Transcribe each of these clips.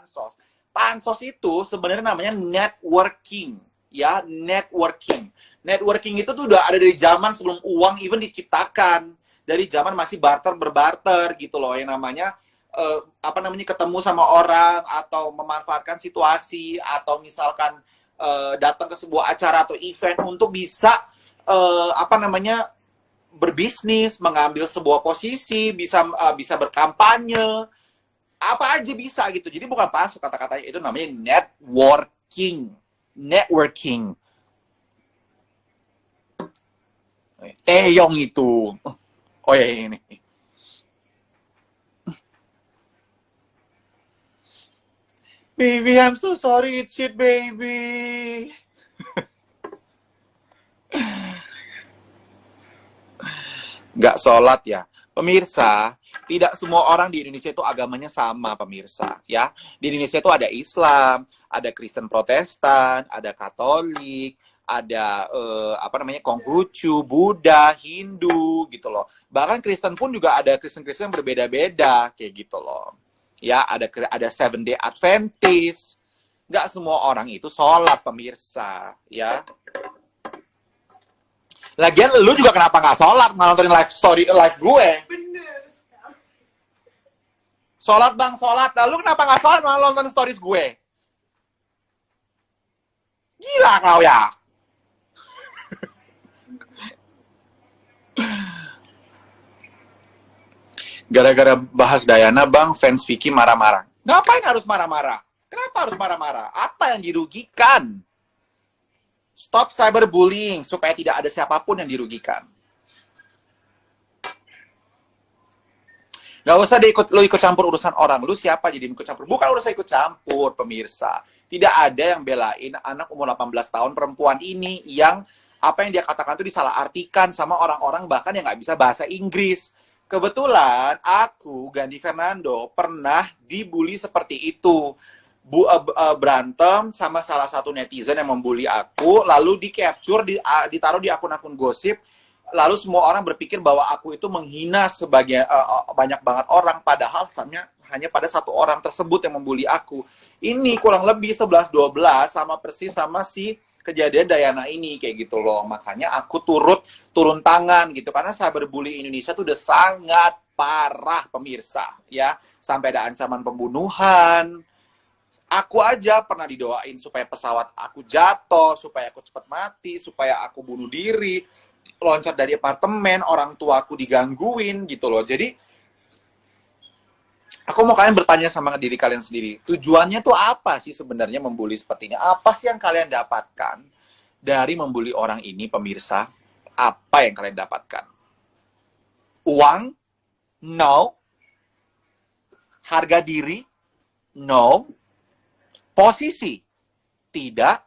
pansos. Pansos itu sebenarnya namanya networking, ya, networking. Networking itu tuh udah ada dari zaman sebelum uang even diciptakan. Dari zaman masih berbarter gitu loh, yang namanya ketemu sama orang atau memanfaatkan situasi atau misalkan datang ke sebuah acara atau event untuk bisa berbisnis, mengambil sebuah posisi, bisa berkampanye, apa aja bisa gitu. Jadi bukan pas kata-katanya, itu namanya networking. Networking. Teyong itu. Oh ya, ini. Baby, I'm so sorry, it's shit, baby. Nggak sholat ya. Pemirsa, tidak semua orang di Indonesia itu agamanya sama, pemirsa. Ya, di Indonesia itu ada Islam, ada Kristen Protestan, ada Katolik, ada Konghucu, Buddha, Hindu, gitu loh. Bahkan Kristen pun juga ada Kristen-Kristen yang berbeda-beda, kayak gitu loh. Ya, ada Seven Day Adventist. Nggak semua orang itu sholat, pemirsa. Ya. Lagian lu juga kenapa nggak sholat nontonin live gue? Bener sekali. Sholat bang, sholat. Lalu kenapa nggak sholat malah nonton stories gue? Gila kau ya. Gara-gara bahas Dayana bang, fans Vicky marah-marah. Ngapain harus marah-marah? Kenapa harus marah-marah? Apa yang dirugikan? Stop cyberbullying supaya tidak ada siapapun yang dirugikan. Gak usah lu ikut campur urusan orang. Lu siapa jadi ikut campur? Bukan urusan ikut campur, pemirsa. Tidak ada yang belain anak umur 18 tahun perempuan ini yang apa yang dia katakan itu disalahartikan sama orang-orang bahkan yang nggak bisa bahasa Inggris. Kebetulan aku, Gandhi Fernando, pernah dibully seperti itu. Berantem sama salah satu netizen yang membuli aku, lalu di-capture, ditaruh di akun-akun gosip, lalu semua orang berpikir bahwa aku itu menghina sebagai banyak banget orang, padahal hanya pada satu orang tersebut yang membuli aku. Ini kurang lebih 11-12 sama persis sama si kejadian Dayana ini, kayak gitu loh. Makanya aku turun tangan gitu, karena cyberbully Indonesia tuh udah sangat parah, pemirsa, ya. Sampai ada ancaman pembunuhan. Aku aja pernah didoain supaya pesawat aku jatuh, supaya aku cepat mati, supaya aku bunuh diri, loncat dari apartemen, orang tua aku digangguin gitu loh. Jadi aku mau kalian bertanya sama diri kalian sendiri, tujuannya tuh apa sih sebenarnya membuli seperti ini? Apa sih yang kalian dapatkan dari membuli orang ini, pemirsa? Apa yang kalian dapatkan? Uang? No. Harga diri? No. Posisi? Tidak.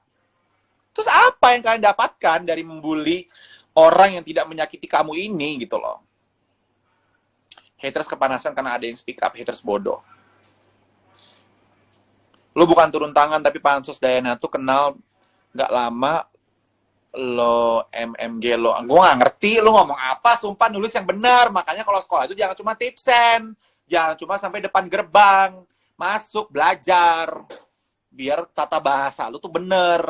Terus apa yang kalian dapatkan dari membuli orang yang tidak menyakiti kamu ini gitu loh? Haters kepanasan karena ada yang speak up, haters bodoh. Lu bukan turun tangan, tapi Pansos Dayana tuh kenal gak lama lo MMG lo. Gue gak ngerti lu ngomong apa, sumpah nulis yang benar. Makanya kalau sekolah itu jangan cuma tipsen, jangan cuma sampai depan gerbang. Masuk, belajar. Biar tata bahasa lu tuh bener.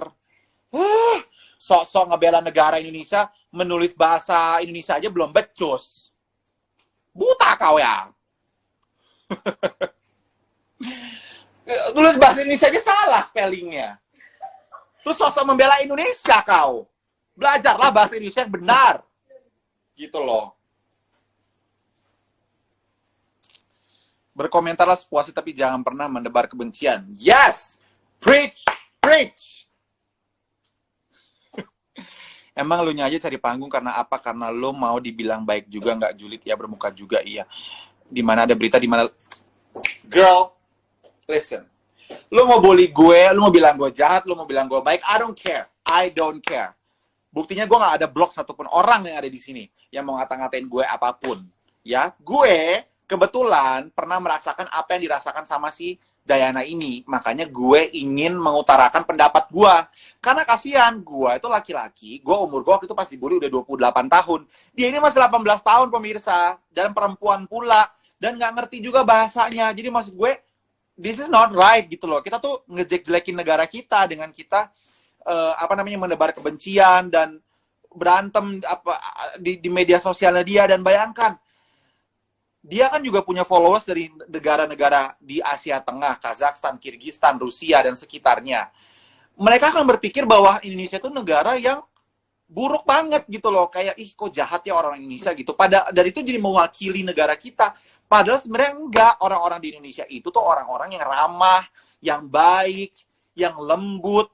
Sok-sok ngebela negara Indonesia, menulis bahasa Indonesia aja belum becus. Buta kau ya. Tulis bahasa Indonesia aja salah spellingnya. Terus sok-sok membela Indonesia kau. Belajarlah bahasa Indonesia yang benar. Gitu loh. Berkomentarlah sepuasnya tapi jangan pernah menebar kebencian. Yes! Preach! Preach! Emang lu aja cari panggung karena apa? Karena lu mau dibilang baik juga, nggak julid ya, bermuka juga, iya. Dimana ada berita, dimana... Girl, listen. Lu mau bully gue, lu mau bilang gue jahat, lu mau bilang gue baik, I don't care. I don't care. Buktinya gue nggak ada blok satupun orang yang ada di sini yang mau ngata-ngatain gue apapun. Ya, gue kebetulan pernah merasakan apa yang dirasakan sama si Dayana ini, makanya gue ingin mengutarakan pendapat gue. Karena kasihan, gue itu laki-laki, gue umur gue waktu itu pas dibully udah 28 tahun. Dia ini masih 18 tahun, pemirsa. Dan perempuan pula. Dan nggak ngerti juga bahasanya. Jadi maksud gue, this is not right gitu loh. Kita tuh ngejek-jelekin negara kita dengan kita menebar kebencian dan berantem di media sosialnya dia. Dan bayangkan, dia kan juga punya followers dari negara-negara di Asia Tengah, Kazakhstan, Kirgistan, Rusia, dan sekitarnya. Mereka akan berpikir bahwa Indonesia itu negara yang buruk banget gitu loh. Kayak, ih kok jahat ya orang Indonesia gitu. Dari itu jadi mewakili negara kita. Padahal sebenarnya enggak. Orang-orang di Indonesia itu tuh orang-orang yang ramah, yang baik, yang lembut,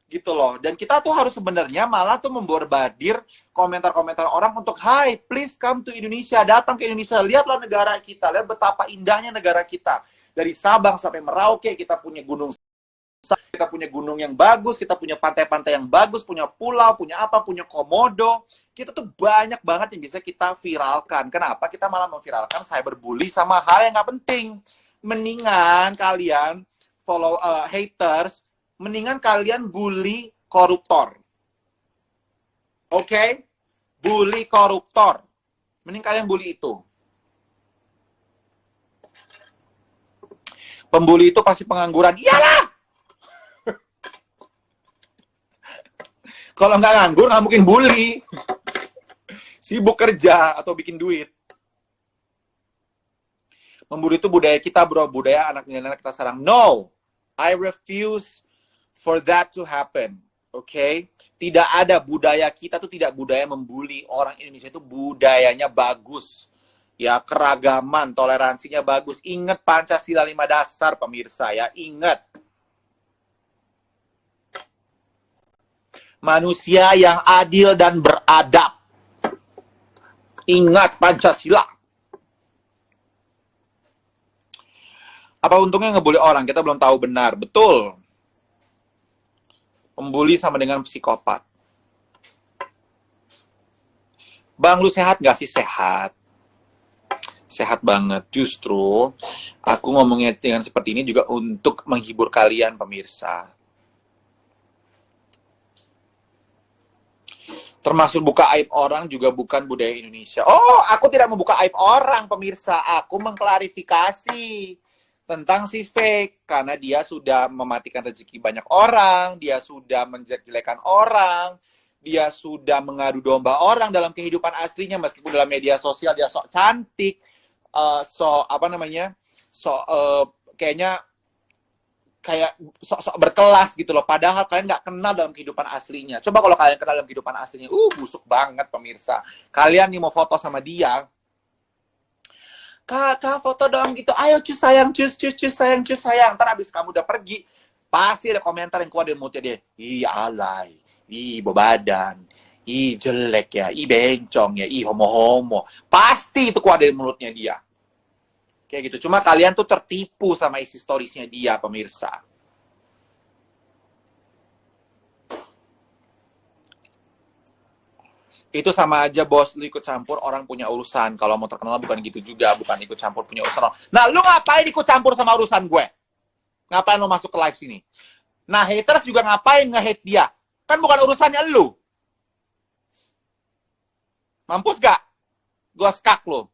gitu loh. Dan kita tuh harus sebenarnya malah tuh memborbadir komentar-komentar orang untuk, "Hi, please come to Indonesia, datang ke Indonesia, lihatlah negara kita, lihat betapa indahnya negara kita. Dari Sabang sampai Merauke kita punya gunung yang bagus, kita punya pantai-pantai yang bagus, punya pulau, punya Komodo. Kita tuh banyak banget yang bisa kita viralkan. Kenapa kita malah memviralkan cyberbully sama hal yang nggak penting? Mendingan kalian follow haters, mendingan kalian bully koruptor. Oke? Bully koruptor. Mending kalian bully itu. Pembuli itu pasti pengangguran. Iyalah! Kalau nggak nganggur, nggak mungkin bully. Sibuk kerja atau bikin duit. Membuli itu budaya kita, bro. Budaya anak kita sekarang. No! I refuse for that to happen. Okay? Tidak ada budaya kita tuh tidak budaya membuli. Orang Indonesia itu budayanya bagus. Ya, keragaman, toleransinya bagus. Ingat Pancasila 5 dasar, pemirsa ya. Ingat. Manusia yang adil dan beradab. Ingat Pancasila. Apa untungnya ngebully orang? Kita belum tahu benar. Betul. Pembuli sama dengan psikopat. Bang, lu sehat gak sih? Sehat. Sehat banget. Justru, aku ngomongnya dengan seperti ini juga untuk menghibur kalian, pemirsa. Termasuk buka aib orang juga bukan budaya Indonesia. Oh, aku tidak membuka aib orang, pemirsa. Aku mengklarifikasi tentang si fake. Karena dia sudah mematikan rezeki banyak orang, dia sudah menjelek-jelekan orang, dia sudah mengadu domba orang dalam kehidupan aslinya, meskipun dalam media sosial dia sok cantik, kayaknya kayak sok-sok berkelas gitu loh. Padahal kalian nggak kenal dalam kehidupan aslinya. Coba kalau kalian kenal dalam kehidupan aslinya, busuk banget pemirsa. Kalian nih mau foto sama dia, Kak, foto dong gitu. Ayo cus sayang, cus sayang, cus sayang. Ntar abis kamu udah pergi, pasti ada komentar yang keluar dari mulutnya dia. Ih alay, ih badan, ih jelek ya, ih bencong ya, ih homo-homo. Pasti itu keluar dari mulutnya dia. Kayak gitu. Cuma kalian tuh tertipu sama isi storiesnya dia, pemirsa. Itu sama aja, bos. Lu ikut campur orang punya urusan. Kalau mau terkenal bukan gitu juga. Bukan ikut campur punya urusan. Nah, lu ngapain ikut campur sama urusan gue? Ngapain lu masuk ke live sini? Nah, haters juga ngapain nge-hate dia? Kan bukan urusannya lu. Mampus gak? Gue skak lu.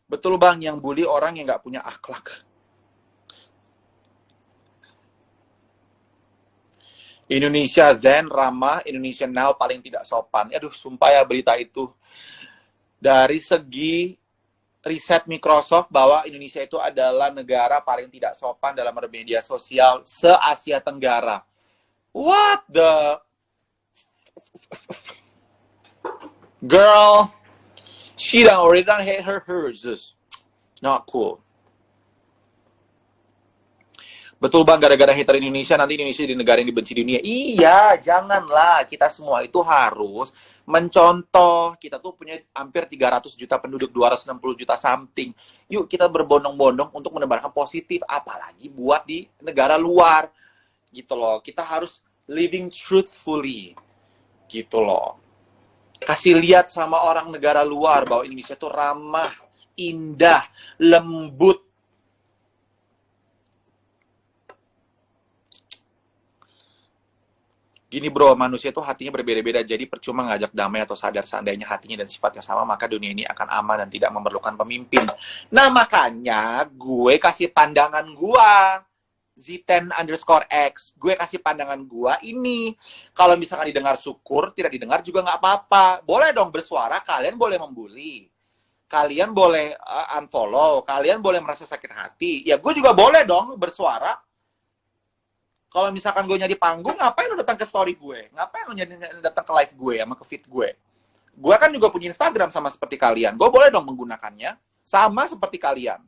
Betul bang, yang bully orang yang nggak punya akhlak. Indonesia then ramah, Indonesia now paling tidak sopan. Aduh, sumpah ya berita itu. Dari segi riset Microsoft bahwa Indonesia itu adalah negara paling tidak sopan dalam bermedia sosial se-Asia Tenggara. What the... Girl... She already don't hate hers. Just not cool. Betul bang, gara-gara hater Indonesia, nanti Indonesia di negara yang dibenci dunia. Iya, janganlah. Kita semua itu harus mencontoh. Kita tuh punya hampir 300 juta penduduk, 260 juta something. Yuk kita berbondong-bondong untuk menebarkan positif. Apalagi buat di negara luar. Gitu loh. Kita harus living truthfully. Gitu loh. Kasih lihat sama orang negara luar bahwa Indonesia itu ramah, indah, lembut. Gini bro, manusia tuh hatinya berbeda-beda, jadi percuma ngajak damai atau sadar seandainya hatinya dan sifatnya sama, maka dunia ini akan aman dan tidak memerlukan pemimpin. Nah makanya gue kasih pandangan gue, Z10_X, gue kasih pandangan gue ini. Kalau misalkan didengar syukur, tidak didengar juga nggak apa-apa. Boleh dong bersuara, kalian boleh membuli. Kalian boleh unfollow, kalian boleh merasa sakit hati. Ya gue juga boleh dong bersuara. Kalau misalkan gue nyari panggung, ngapain lu datang ke story gue? Ngapain lu datang ke live gue sama ke feed gue? Gue kan juga punya Instagram sama seperti kalian. Gue boleh dong menggunakannya sama seperti kalian.